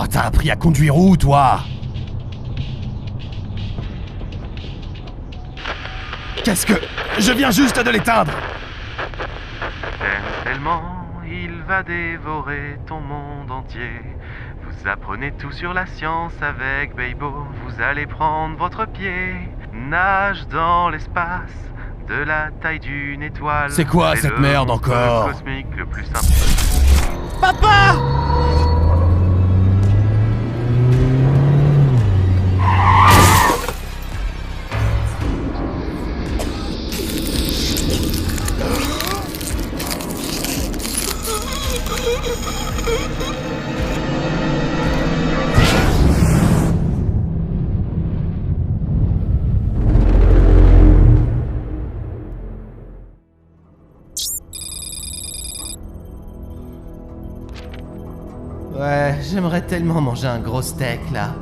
Oh, t'as appris à conduire où, toi? Qu'est-ce que... Je viens juste de l'éteindre! T'aimes tellement, il va dévorer ton monde entier. Vous apprenez tout sur la science avec Beibo. Vous allez prendre votre pied, nage dans l'espace, de la taille d'une étoile. C'est quoi cette merde encore? Le cosmique le plus simple. Papa! Ouais, j'aimerais tellement manger un gros steak, là.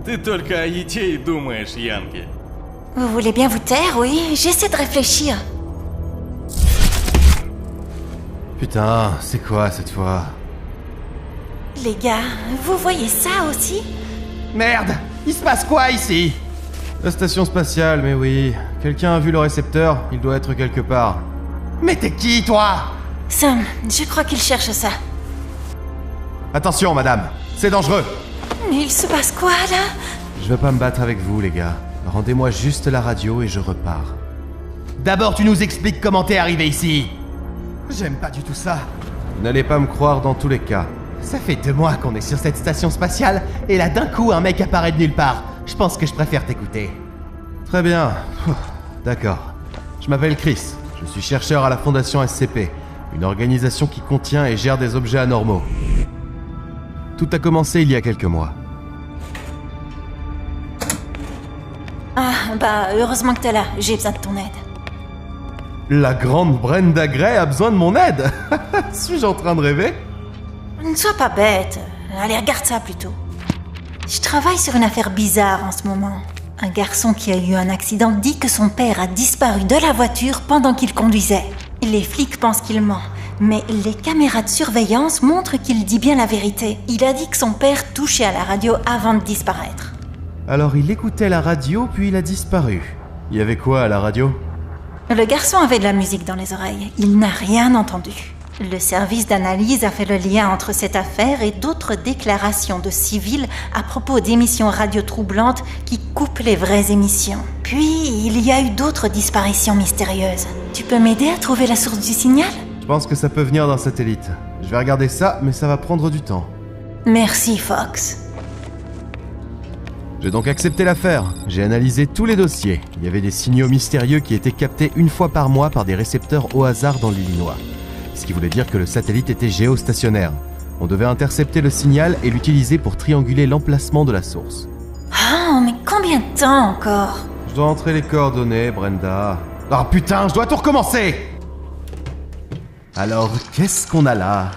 Ты только о ете и думаешь, Янки. Vous voulez bien vous taire, oui? J'essaie de réfléchir. Putain, c'est quoi cette fois? Les gars, vous voyez ça aussi? Merde! Il se passe quoi ici? La station spatiale, mais oui. Quelqu'un a vu le récepteur, il doit être quelque part. Mais t'es qui, toi? Sam, je crois qu'il cherche ça. Attention, madame, c'est dangereux. Mais il se passe quoi, là? Je veux pas me battre avec vous, les gars. Rendez-moi juste la radio et je repars. D'abord, tu nous expliques comment t'es arrivé ici. J'aime pas du tout ça. Vous n'allez pas me croire dans tous les cas. Ça fait 2 mois qu'on est sur cette station spatiale, et là, d'un coup, un mec apparaît de nulle part. Je pense que je préfère t'écouter. Très bien. D'accord. Je m'appelle Chris. Je suis chercheur à la Fondation SCP, une organisation qui contient et gère des objets anormaux. Tout a commencé il y a quelques mois. Ah, bah, heureusement que t'es là. J'ai besoin de ton aide. La grande Brenda Gray a besoin de mon aide. Suis-je en train de rêver? Ne sois pas bête. Allez, regarde ça plutôt. Je travaille sur une affaire bizarre en ce moment. Un garçon qui a eu un accident dit que son père a disparu de la voiture pendant qu'il conduisait. Les flics pensent qu'il ment, mais les caméras de surveillance montrent qu'il dit bien la vérité. Il a dit que son père touchait à la radio avant de disparaître. Alors il écoutait la radio, puis il a disparu. Il y avait quoi à la radio? Le garçon avait de la musique dans les oreilles. Il n'a rien entendu. Le service d'analyse a fait le lien entre cette affaire et d'autres déclarations de civils à propos d'émissions radio troublantes qui coupent les vraies émissions. Puis, il y a eu d'autres disparitions mystérieuses. Tu peux m'aider à trouver la source du signal? Je pense que ça peut venir d'un satellite. Je vais regarder ça, mais ça va prendre du temps. Merci, Fox. J'ai donc accepté l'affaire. J'ai analysé tous les dossiers. Il y avait des signaux mystérieux qui étaient captés 1 fois par mois par des récepteurs au hasard dans l'Illinois. Ce qui voulait dire que le satellite était géostationnaire. On devait intercepter le signal et l'utiliser pour trianguler l'emplacement de la source. Ah, mais combien de temps encore? Je dois entrer les coordonnées, Brenda. Ah putain, je dois tout recommencer! Alors, qu'est-ce qu'on a là?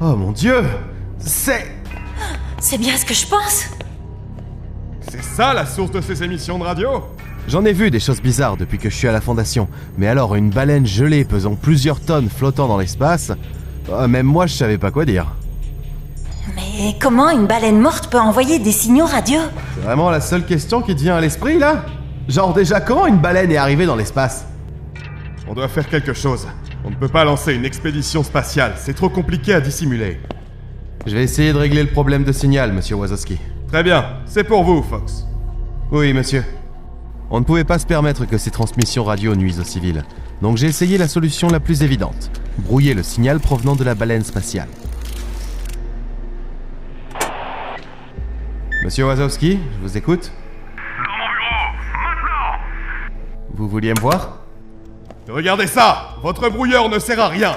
Oh mon Dieu! C'est bien ce que je pense. C'est ça la source de ces émissions de radio? J'en ai vu des choses bizarres depuis que je suis à la Fondation. Mais alors, une baleine gelée pesant plusieurs tonnes flottant dans l'espace... même moi, je savais pas quoi dire. Mais comment une baleine morte peut envoyer des signaux radio? C'est vraiment la seule question qui te vient à l'esprit, là? Genre déjà, comment une baleine est arrivée dans l'espace? On doit faire quelque chose. On ne peut pas lancer une expédition spatiale, c'est trop compliqué à dissimuler. Je vais essayer de régler le problème de signal, monsieur Wazowski. Très bien, c'est pour vous, Fox. Oui, monsieur. On ne pouvait pas se permettre que ces transmissions radio nuisent aux civils. Donc j'ai essayé la solution la plus évidente. Brouiller le signal provenant de la baleine spatiale. Monsieur Wazowski, je vous écoute. Dans mon bureau, maintenant! Vous vouliez me voir? Regardez ça! Votre brouilleur ne sert à rien!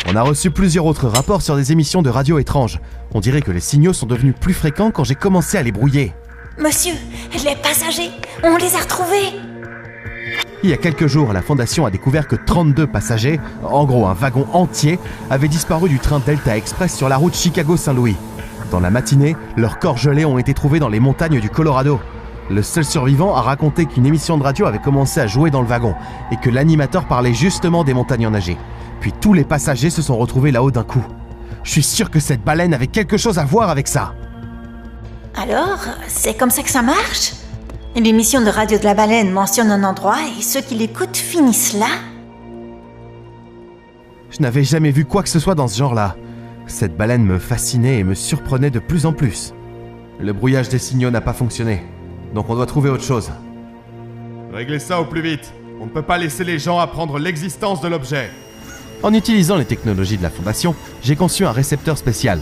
On a reçu plusieurs autres rapports sur des émissions de radio étranges. On dirait que les signaux sont devenus plus fréquents quand j'ai commencé à les brouiller. Monsieur, les passagers, on les a retrouvés! Il y a quelques jours, la Fondation a découvert que 32 passagers, en gros un wagon entier, avaient disparu du train Delta Express sur la route Chicago-Saint-Louis. Dans la matinée, leurs corps gelés ont été trouvés dans les montagnes du Colorado. Le seul survivant a raconté qu'une émission de radio avait commencé à jouer dans le wagon et que l'animateur parlait justement des montagnes enneigées. Puis tous les passagers se sont retrouvés là-haut d'un coup. Je suis sûr que cette baleine avait quelque chose à voir avec ça. Alors, c'est comme ça que ça marche? L'émission de radio de la baleine mentionne un endroit et ceux qui l'écoutent finissent là? Je n'avais jamais vu quoi que ce soit dans ce genre-là. Cette baleine me fascinait et me surprenait de plus en plus. Le brouillage des signaux n'a pas fonctionné, donc on doit trouver autre chose. Réglez ça au plus vite. On ne peut pas laisser les gens apprendre l'existence de l'objet. En utilisant les technologies de la Fondation, j'ai conçu un récepteur spécial.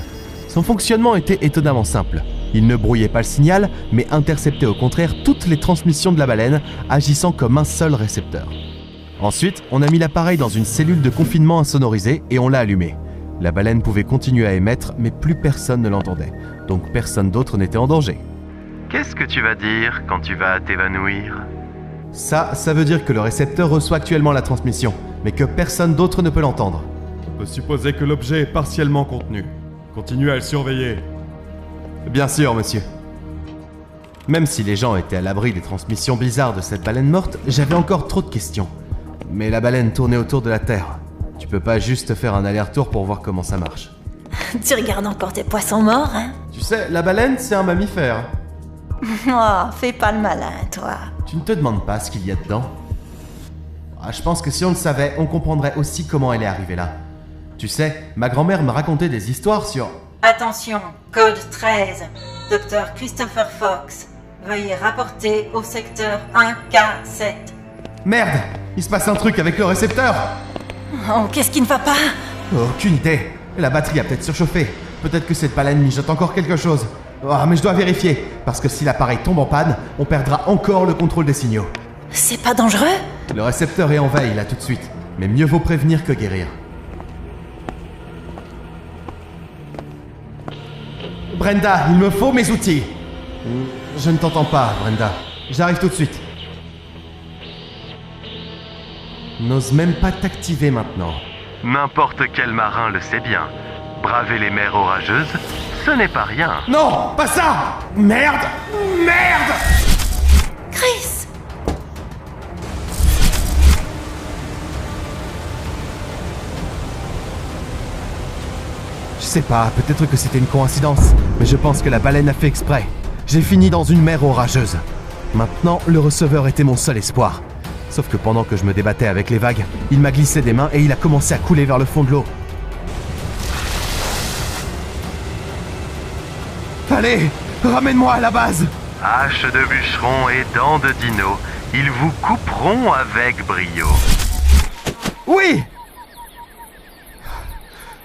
Son fonctionnement était étonnamment simple. Il ne brouillait pas le signal, mais interceptait au contraire toutes les transmissions de la baleine, agissant comme un seul récepteur. Ensuite, on a mis l'appareil dans une cellule de confinement insonorisée et on l'a allumé. La baleine pouvait continuer à émettre, mais plus personne ne l'entendait. Donc personne d'autre n'était en danger. Qu'est-ce que tu vas dire quand tu vas t'évanouir? Ça veut dire que le récepteur reçoit actuellement la transmission, mais que personne d'autre ne peut l'entendre. On peut supposer que l'objet est partiellement contenu. Continuez à le surveiller. Bien sûr, monsieur. Même si les gens étaient à l'abri des transmissions bizarres de cette baleine morte, j'avais encore trop de questions. Mais la baleine tournait autour de la Terre. Tu peux pas juste faire un aller-retour pour voir comment ça marche. Tu regardes encore tes poissons morts, hein? Tu sais, la baleine, c'est un mammifère. Oh, fais pas le malin, toi. Tu ne te demandes pas ce qu'il y a dedans? Je pense que si on le savait, on comprendrait aussi comment elle est arrivée là. Tu sais, ma grand-mère me racontait des histoires sur... Attention, code 13, Dr Christopher Fox. Veuillez rapporter au secteur 1K7. Merde! Il se passe un truc avec le récepteur! Oh, qu'est-ce qui ne va pas? Aucune idée. La batterie a peut-être surchauffé. Peut-être que cette baleine mijote encore quelque chose. Mais je dois vérifier, parce que si l'appareil tombe en panne, on perdra encore le contrôle des signaux. C'est pas dangereux? Le récepteur est en veille là tout de suite, mais mieux vaut prévenir que guérir. Brenda, il me faut mes outils. Je ne t'entends pas, Brenda. J'arrive tout de suite. N'ose même pas t'activer maintenant. N'importe quel marin le sait bien. Braver les mers orageuses, ce n'est pas rien. Non, pas ça! Merde! Merde! Chris! Je sais pas, peut-être que c'était une coïncidence, mais je pense que la baleine a fait exprès. J'ai fini dans une mer orageuse. Maintenant, le receveur était mon seul espoir. Sauf que pendant que je me débattais avec les vagues, il m'a glissé des mains et il a commencé à couler vers le fond de l'eau. Allez, ramène-moi à la base! Hache de bûcheron et dents de dino, ils vous couperont avec brio. Oui!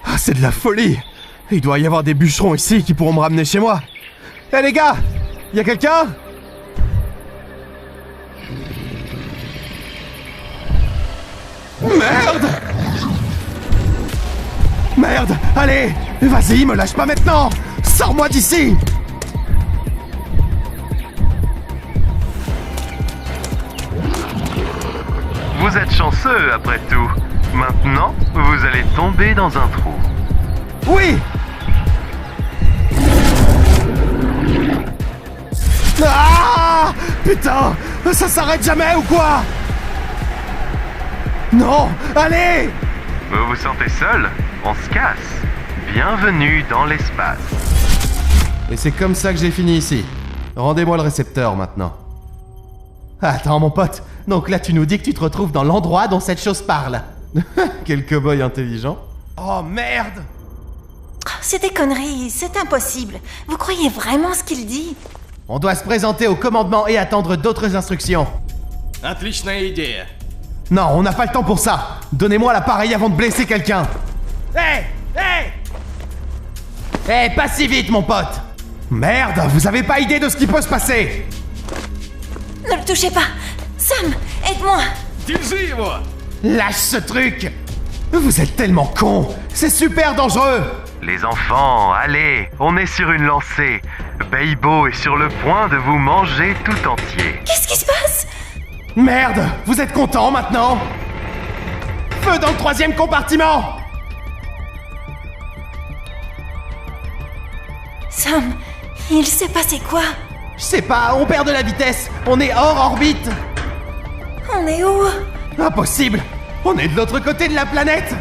Ah, c'est de la folie! Il doit y avoir des bûcherons ici qui pourront me ramener chez moi. Hé les gars! Y a quelqu'un? Merde! Merde! Allez! Vas-y, me lâche pas maintenant! Sors-moi d'ici! Vous êtes chanceux après tout. Maintenant, vous allez tomber dans un trou. Oui! Ah! Putain! Ça s'arrête jamais ou quoi? Non! Allez! Vous vous sentez seul? On se casse. Bienvenue dans l'espace. Et c'est comme ça que j'ai fini ici. Rendez-moi le récepteur maintenant. Attends mon pote, donc là tu nous dis que tu te retrouves dans l'endroit dont cette chose parle. Quel cow-boy intelligent. Oh merde! C'est des conneries, c'est impossible. Vous croyez vraiment ce qu'il dit? On doit se présenter au commandement et attendre d'autres instructions. Отличная idée. Non, on n'a pas le temps pour ça. Donnez-moi l'appareil avant de blesser quelqu'un. Hé! Hé! Hé, pas si vite mon pote! Merde, vous avez pas idée de ce qui peut se passer! Ne le touchez pas! Sam, aide-moi! Держи его! Lâche ce truc! Vous êtes tellement cons! C'est super dangereux! Les enfants, allez, on est sur une lancée. Beibo est sur le point de vous manger tout entier. Qu'est-ce qui se passe? Merde! Vous êtes contents maintenant? Feu dans le 3e compartiment! Sam, il s'est passé quoi? Je sais pas, on perd de la vitesse! On est hors orbite! On est où? Impossible! On est de l'autre côté de la planète!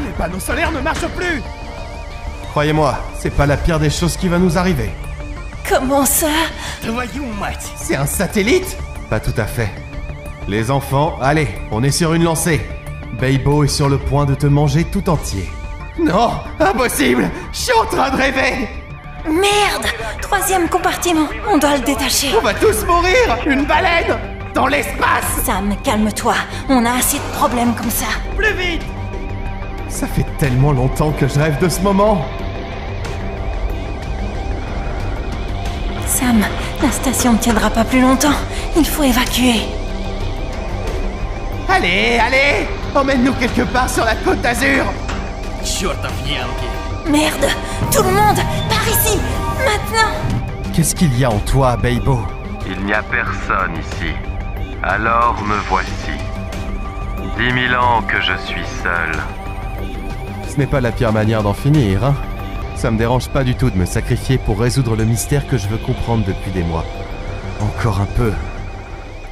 Les panneaux solaires ne marchent plus! Croyez-moi, c'est pas la pire des choses qui va nous arriver. Comment ça? Твою мать! C'est un satellite? Pas tout à fait. Les enfants, allez, on est sur une lancée. Beibo est sur le point de te manger tout entier. Non, impossible! Je suis en train de rêver! Merde! 3e compartiment, on doit le détacher. On va tous mourir! Une baleine! Dans l'espace! Sam, calme-toi, on a assez de problèmes comme ça. Plus vite! Ça fait tellement longtemps que je rêve de ce moment. Sam, la station ne tiendra pas plus longtemps. Il faut évacuer. Allez, allez! Emmène-nous quelque part sur la côte d'Azur! Чёртов Янки! Merde! Tout le monde! Par ici! Maintenant! Qu'est-ce qu'il y a en toi, Beibo? Il n'y a personne ici. Alors me voici. 10 000 ans que je suis seul. Ce n'est pas la pire manière d'en finir, hein? Ça me dérange pas du tout de me sacrifier pour résoudre le mystère que je veux comprendre depuis des mois. Encore un peu.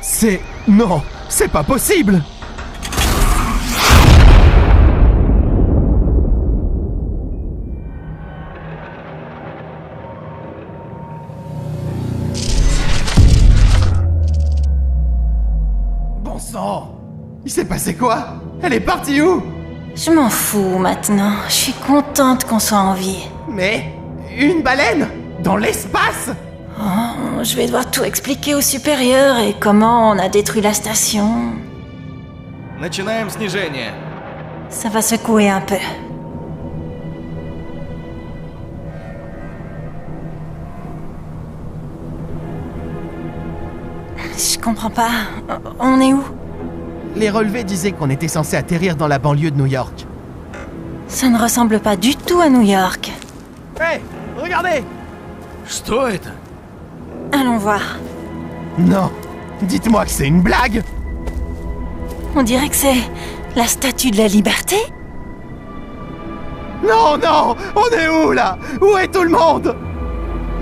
C'est... Non! C'est pas possible! Bon sang! Il s'est passé quoi? Elle est partie où? Je m'en fous maintenant. Je suis contente qu'on soit en vie. Mais... Une baleine? Dans l'espace? Oh, je vais devoir tout expliquer au supérieur et comment on a détruit la station. Начинаем снижение. Ça va secouer un peu. Je comprends pas. On est où? Les relevés disaient qu'on était censé atterrir dans la banlieue de New York. Ça ne ressemble pas du tout à New York. Hé! Regardez! Что это? Allons voir. Non! Dites-moi que c'est une blague! On dirait que c'est la statue de la liberté. Non, non! On est où, là? Où est tout le monde?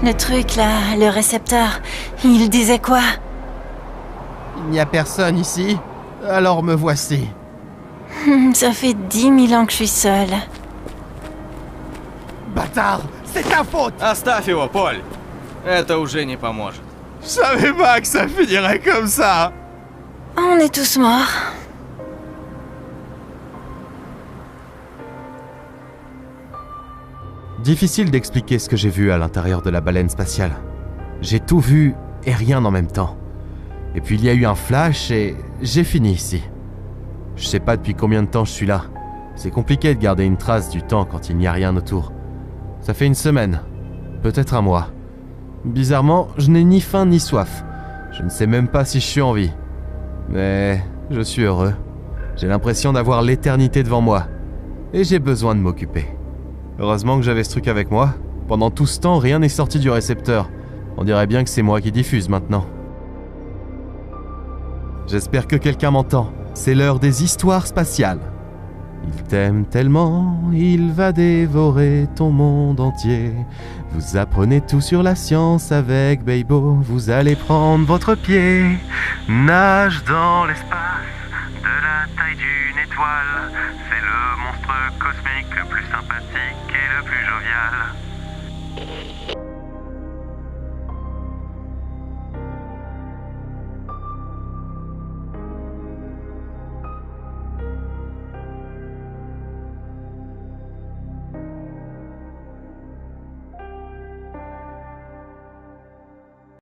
Le truc là, le récepteur, il disait quoi? Il n'y a personne ici. Alors me voici. Ça fait 10 000 ans que je suis seule. Bâtard! C'est ta faute! Оставь его, Поль! Это уже не поможет. Je savais pas que ça finirait comme ça! On est tous morts. Difficile d'expliquer ce que j'ai vu à l'intérieur de la baleine spatiale. J'ai tout vu et rien en même temps. Et puis il y a eu un flash et j'ai fini ici. Je sais pas depuis combien de temps je suis là. C'est compliqué de garder une trace du temps quand il n'y a rien autour. Ça fait une semaine, peut-être un mois. Bizarrement, je n'ai ni faim ni soif. Je ne sais même pas si je suis en vie. Mais je suis heureux. J'ai l'impression d'avoir l'éternité devant moi. Et j'ai besoin de m'occuper. Heureusement que j'avais ce truc avec moi. Pendant tout ce temps, rien n'est sorti du récepteur. On dirait bien que c'est moi qui diffuse maintenant. J'espère que quelqu'un m'entend. C'est l'heure des histoires spatiales. Il t'aime tellement, il va dévorer ton monde entier. Vous apprenez tout sur la science avec Beibo. Vous allez prendre votre pied. Nage dans l'espace, de la taille d'une étoile. C'est le monstre cosmique le plus sympathique et le plus jovial.